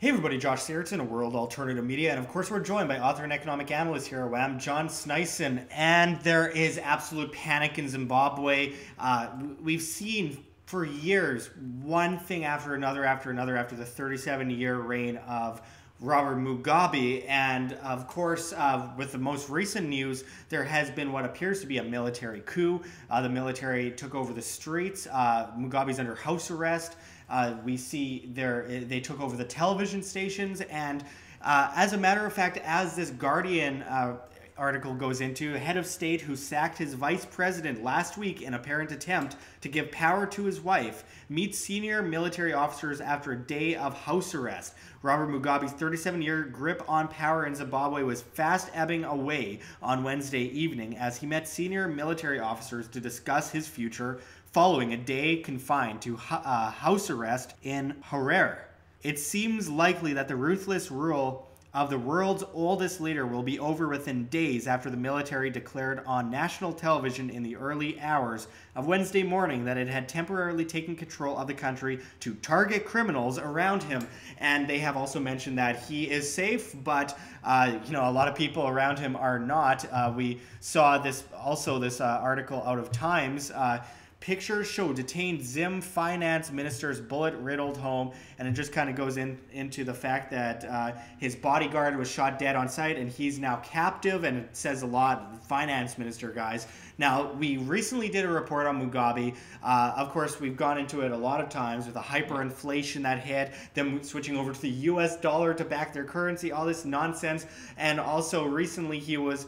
Hey everybody, Josh Sigurdson of World Alternative Media, and of course we're joined by author and economic analyst here at WAM, John Sneisen, and there is absolute panic in Zimbabwe. We've seen for years one thing after another after the 37-year reign of Robert Mugabe, and of course, with the most recent news, there has been what appears to be a military coup. The military took over the streets. Mugabe's under house arrest. We see they took over the television stations, and as a matter of fact, as this Guardian article goes into, a head of state who sacked his vice president last week in apparent attempt to give power to his wife meets senior military officers after a day of house arrest. Robert Mugabe's 37-year grip on power in Zimbabwe was fast ebbing away on Wednesday evening as he met senior military officers to discuss his future following a day confined to house arrest in Harare. It seems likely that the ruthless rule of the world's oldest leader will be over within days after the military declared on national television in the early hours of Wednesday morning that it had temporarily taken control of the country to target criminals around him. And they have also mentioned that he is safe, but a lot of people around him are not. We saw this article out of Times. Pictures show detained Zim finance minister's bullet-riddled home, and it just kind of goes into the fact that his bodyguard was shot dead on site, and he's now captive, and it says a lot, finance minister, guys. Now, we recently did a report on Mugabe. Of course, we've gone into it a lot of times with the hyperinflation that hit, them switching over to the US dollar to back their currency, all this nonsense, and also recently he was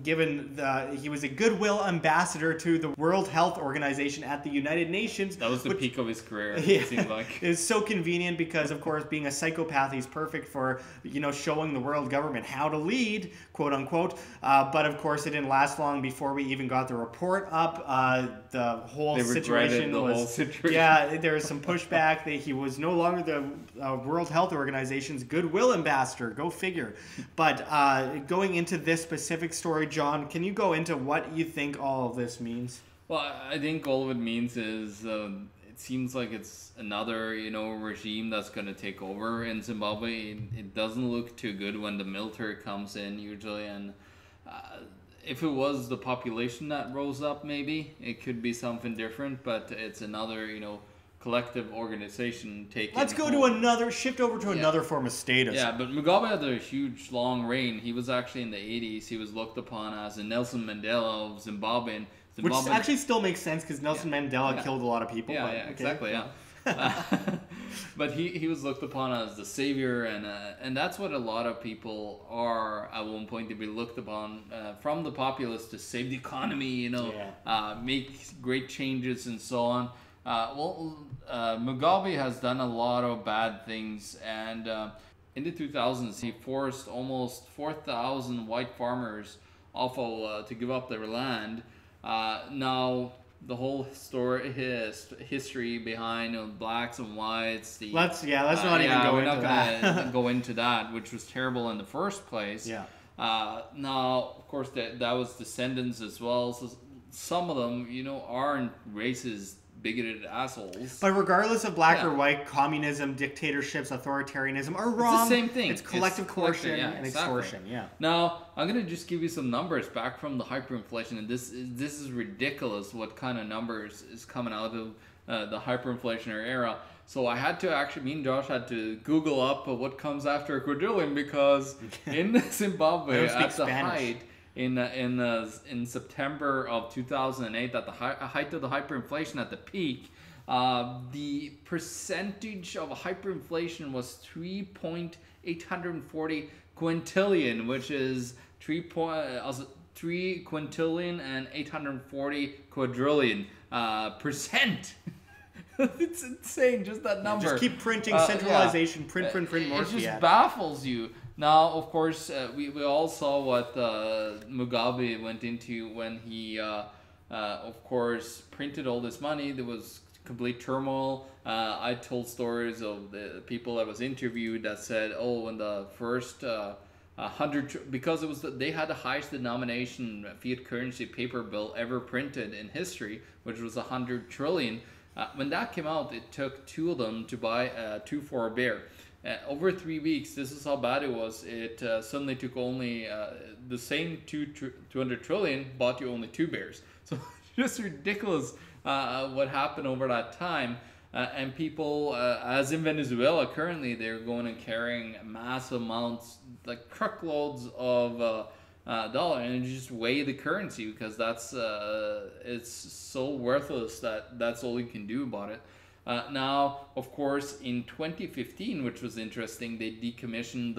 he was a goodwill ambassador to the World Health Organization at the United Nations. That was the peak of his career, yeah, it seemed like. It's so convenient because, of course, being a psychopath, he's perfect for, showing the world government how to lead, quote unquote. But of course, it didn't last long before we even got the report up. The whole situation was, yeah, there was some pushback. He was no longer the World Health Organization's goodwill ambassador. Go figure. But going into this specific story, John, can you go into what you think all of this means? Well, I think all of it means is it seems like it's another, regime that's going to take over in Zimbabwe. It doesn't look too good when the military comes in usually, and if it was the population that rose up, maybe it could be something different, but it's another, collective organization taking. Let's go to another form of status. Yeah, but Mugabe had a huge, long reign. He was actually in the 80s. He was looked upon as a Nelson Mandela of Zimbabwe. Which actually still makes sense because Nelson Mandela killed a lot of people. Yeah, exactly, yeah. But he was looked upon as the savior, and that's what a lot of people are at one point, to be looked upon from the populace to save the economy, make great changes and so on. Mugabe has done a lot of bad things, and in the 2000s he forced almost 4,000 white farmers to give up their land. Now the whole history behind blacks and whites. Let's not even go into that. Go into that, which was terrible in the first place. Yeah. Now, of course, that was descendants as well. So some of them, aren't racist, bigoted assholes. But regardless of black or white, communism, dictatorships, authoritarianism are wrong. It's the same thing. It's collective coercion and extortion. Yeah. Now, I'm going to just give you some numbers back from the hyperinflation, and this is ridiculous what kind of numbers is coming out of the hyperinflationary era. So I had to me and Josh had to Google up what comes after a quadrillion, because in Zimbabwe at the height, in September of 2008, at the height of the hyperinflation, at the peak, the percentage of hyperinflation was 3.840 quintillion, which is 3 quintillion and 840 quadrillion percent. It's insane, just that number. Just keep printing, centralization, print more. It just baffles you. Now, of course, we all saw what Mugabe went into when he, of course, printed all this money. There was complete turmoil. I told stories of the people that was interviewed that said, when the first 100, because they had the highest denomination fiat currency paper bill ever printed in history, which was 100 trillion. When that came out, it took two of them to buy 2 for a bear. Over 3 weeks, this is how bad it was. It suddenly took only the same 200 trillion bought you only 2 bears. So just ridiculous what happened over that time. And people, as in Venezuela currently, they're going and carrying massive amounts, like truckloads of dollar, and you just weigh the currency because that's it's so worthless that that's all you can do about it. Now, of course, in 2015, which was interesting, they decommissioned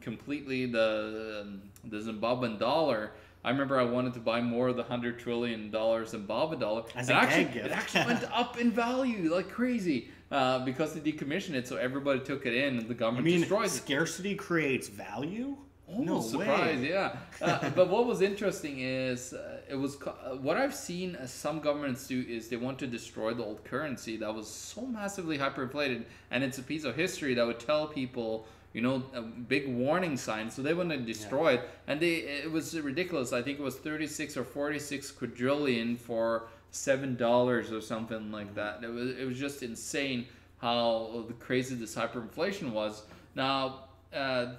completely the Zimbabwean dollar. I remember I wanted to buy more of the $100 trillion Zimbabwe dollar. As it a actually, gag gift. it actually went up in value like crazy because they decommissioned it, so everybody took it in and the government destroyed it. Scarcity creates value? Oh, No surprise! way. Yeah, but what was interesting is it was what I've seen some governments do is they want to destroy the old currency that was so massively hyperinflated, and it's a piece of history that would tell people, you know, a big warning sign. So they want to destroy it, and it was ridiculous. I think it was 36 or 46 quadrillion for $7 or something like that. It was just insane how crazy this hyperinflation was. Now.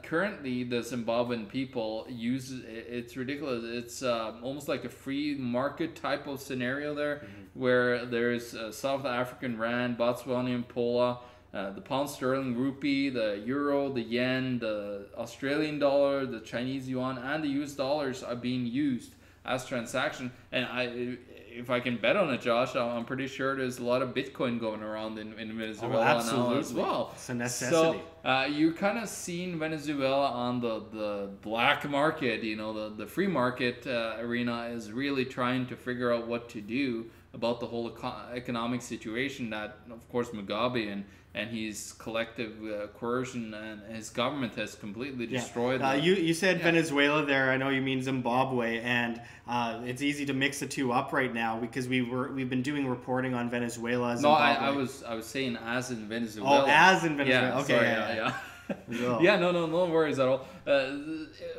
Currently, the Zimbabwean people use it's ridiculous. It's almost like a free market type of scenario there, where there's South African rand, Botswanian pula, the pound sterling rupee, the euro, the yen, the Australian dollar, the Chinese yuan, and the US dollars are being used as transaction. And if I can bet on it, Josh, I'm pretty sure there's a lot of Bitcoin going around in Venezuela now as well. It's a necessity. So you're kind of seeing Venezuela on the black market, you know, the free market arena is really trying to figure out what to do about the whole economic situation that, of course, Mugabe and his collective coercion and his government has completely destroyed. You said Venezuela there. I know you mean Zimbabwe, and it's easy to mix the two up right now because we've been doing reporting on Venezuela. Zimbabwe. No, I was saying as in Venezuela. Oh, as in Venezuela. Yeah, okay, sorry, yeah. No worries at all.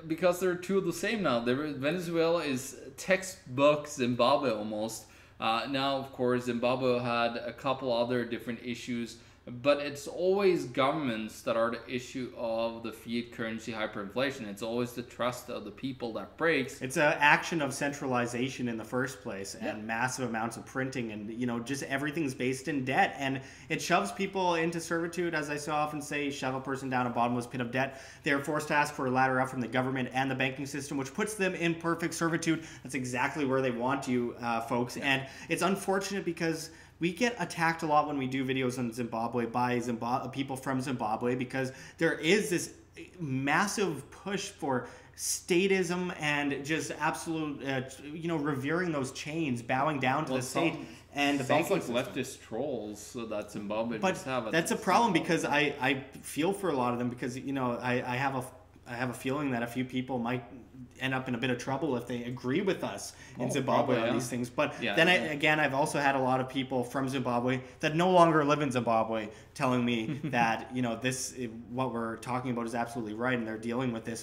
Because they're two of the same now. Venezuela is textbook Zimbabwe almost. Now, of course, Zimbabwe had a couple other different issues, but it's always governments that are the issue of the fiat currency hyperinflation. It's always the trust of the people that breaks. It's an action of centralization in the first place, and massive amounts of printing, and just everything's based in debt, and it shoves people into servitude. As I so often say, shove a person down a bottomless pit of debt. They are forced to ask for a ladder up from the government and the banking system, which puts them in perfect servitude. That's exactly where they want you, folks, and it's unfortunate because we get attacked a lot when we do videos on Zimbabwe by people from Zimbabwe because there is this massive push for statism and just absolute, revering those chains, bowing down to the state and the banking system. Sounds like leftist trolls, so that Zimbabwe but just have that's a problem because I feel for a lot of them because I have a feeling that a few people might end up in a bit of trouble if they agree with us in Zimbabwe on these things. But I've also had a lot of people from Zimbabwe that no longer live in Zimbabwe telling me that what we're talking about is absolutely right, and they're dealing with this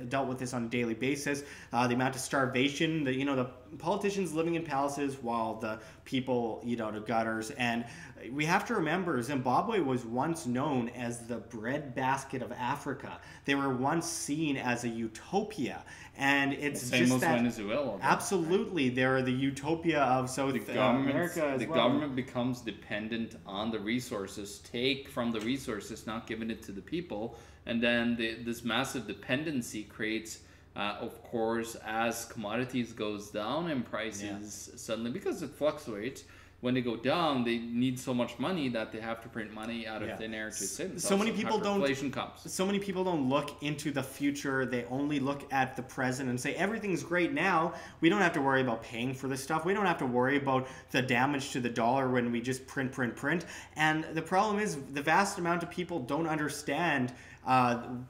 dealt with this on a daily basis. The amount of starvation, the politicians living in palaces while the people eat out of gutters. And we have to remember Zimbabwe was once known as the breadbasket of Africa. They were once seen as a utopia, and it's same just as that Venezuela. Absolutely, they're the utopia of South America as the well. government becomes dependent on the resources, take from the resources, not giving it to the people, and then this massive dependency creates. Of course, as commodities goes down in prices suddenly, because it fluctuates, when they go down, they need so much money that they have to print money out of thin air to save. So many people inflation comes. So many people don't look into the future. They only look at the present and say everything's great now. We don't have to worry about paying for this stuff. We don't have to worry about the damage to the dollar when we just print. And the problem is the vast amount of people don't understand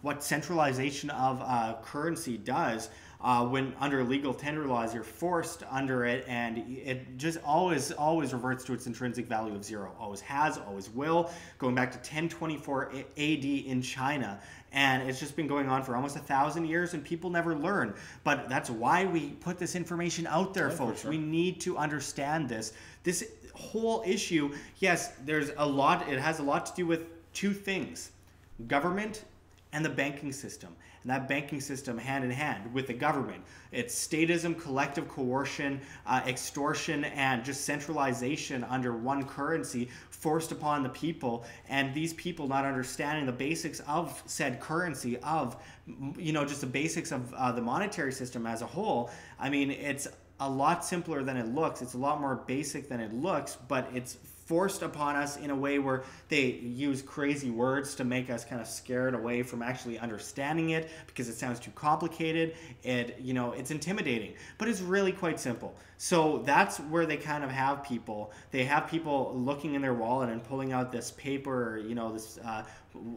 what centralization of currency does. When under legal tender laws, you're forced under it, and it just always reverts to its intrinsic value of zero. Always has, always will. Going back to 1024 AD in China, and it's just been going on for almost 1,000 years, and people never learn. But that's why we put this information out there, folks. Sure. We need to understand this. This whole issue, yes, there's a lot. It has a lot to do with two things. government and the banking system. And that banking system hand in hand with the government. It's statism, collective coercion, extortion, and just centralization under one currency forced upon the people. And these people not understanding the basics of said currency, of, just the basics of the monetary system as a whole. I mean, it's a lot simpler than it looks. It's a lot more basic than it looks, but it's forced upon us in a way where they use crazy words to make us kind of scared away from actually understanding it because it sounds too complicated. It's intimidating, but it's really quite simple. So that's where they kind of have people. They have people looking in their wallet and pulling out this paper, this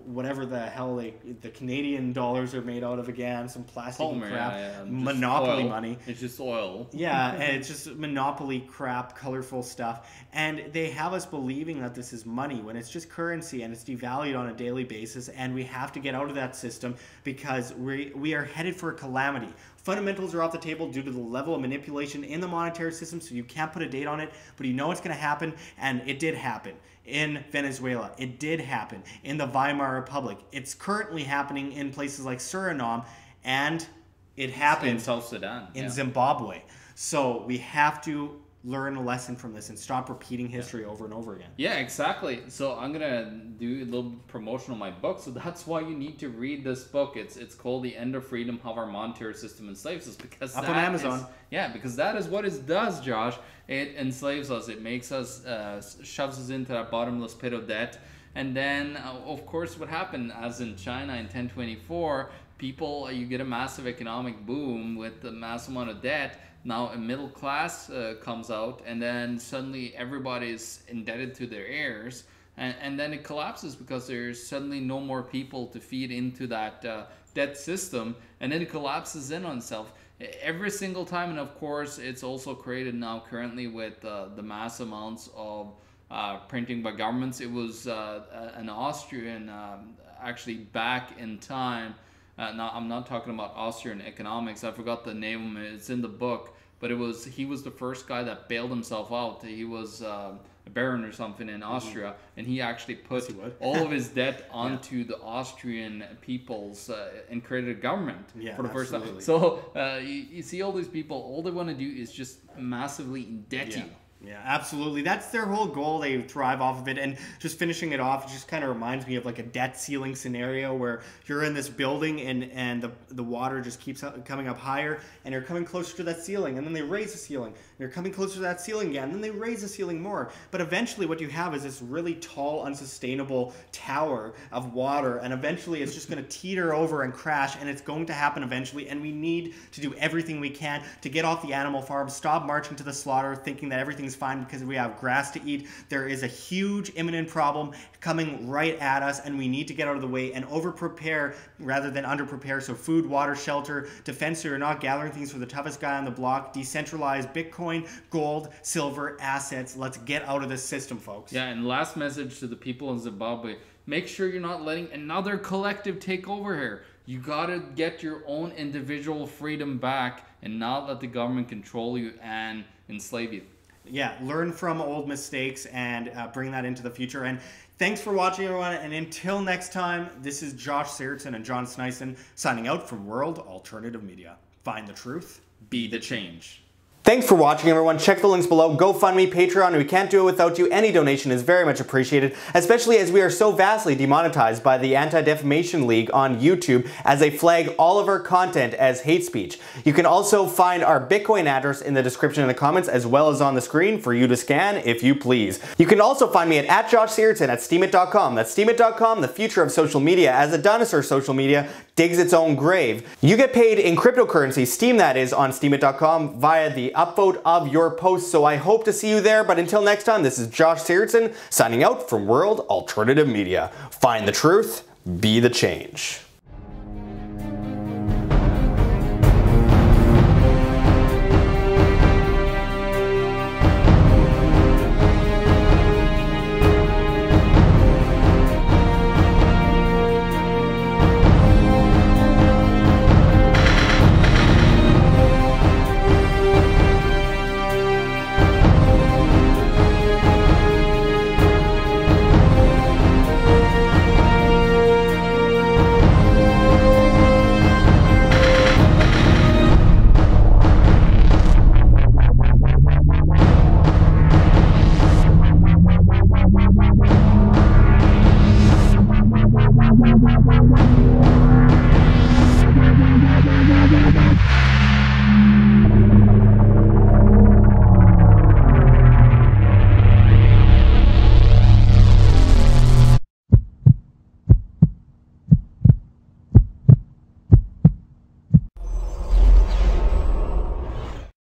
whatever the hell the Canadian dollars are made out of again, some plastic crap, monopoly money. It's just oil. Yeah, and it's just monopoly crap, colorful stuff. And they have us believing that this is money when it's just currency and it's devalued on a daily basis, and we have to get out of that system because we are headed for a calamity. Fundamentals are off the table due to the level of manipulation in the monetary system, so you can't put a date on it, but you know it's going to happen, and it did happen. In Venezuela, it did happen. In the Weimar Republic, it's currently happening in places like Suriname, and it happened in South Sudan, in Zimbabwe. So we have to learn a lesson from this and stop repeating history over and over again. Yeah, exactly. So I'm gonna do a little promotion on my book. So that's why you need to read this book. It's called The End of Freedom: How Our Monetary System Enslaves Us, because up on Amazon. Because that is what it does, Josh. It enslaves us. It makes us, shoves us into that bottomless pit of debt. And then, of course, what happened, as in China in 1024, you get a massive economic boom with the massive amount of debt. Now a middle class comes out, and then suddenly everybody's indebted to their heirs, and then it collapses because there's suddenly no more people to feed into that debt system, and then it collapses in on itself every single time. And of course, it's also created now currently with the mass amounts of printing by governments. It was an Austrian, actually back in time. Now, I'm not talking about Austrian economics. I forgot the name of it. It's in the book. But he was the first guy that bailed himself out. He was a baron or something in Austria. And he actually put all of his debt onto the Austrian peoples and created a government for the first time. So you see all these people, all they want to do is just massively indebt you. Yeah, absolutely. That's their whole goal. They thrive off of it. And just finishing it off, it just kind of reminds me of like a debt ceiling scenario where you're in this building and the water just keeps coming up higher, and you're coming closer to that ceiling, and then they raise the ceiling. You're coming closer to that ceiling again, and then they raise the ceiling more. But eventually what you have is this really tall, unsustainable tower of water, and eventually it's just going to teeter over and crash, and it's going to happen eventually. And we need to do everything we can to get off the animal farm, stop marching to the slaughter, thinking that everything's fine because we have grass to eat. There is a huge imminent problem coming right at us, and we need to get out of the way and over-prepare rather than under-prepare. So food, water, shelter, defense so you're not gathering things for the toughest guy on the block, decentralized Bitcoin, gold, silver, assets. Let's get out of this system, folks. Yeah, and last message to the people in Zimbabwe, make sure you're not letting another collective take over here. You gotta get your own individual freedom back and not let the government control you and enslave you. Yeah, learn from old mistakes and bring that into the future. And thanks for watching, everyone. And until next time, this is Josh Sigurdson and John Sneisen signing out from World Alternative Media. Find the truth, be the change. Thanks for watching, everyone. Check the links below. GoFundMe, Patreon. We can't do it without you. Any donation is very much appreciated, especially as we are so vastly demonetized by the Anti-Defamation League on YouTube as they flag all of our content as hate speech. You can also find our Bitcoin address in the description in the comments as well as on the screen for you to scan if you please. You can also find me at Josh Sigurdson at steemit.com. That's steemit.com, the future of social media, as the dinosaur social media digs its own grave. You get paid in cryptocurrency, Steem that is, on steemit.com via the upvote of your posts. So I hope to see you there. But until next time, this is Josh Sigurdson signing out from World Alternative Media. Find the truth, be the change.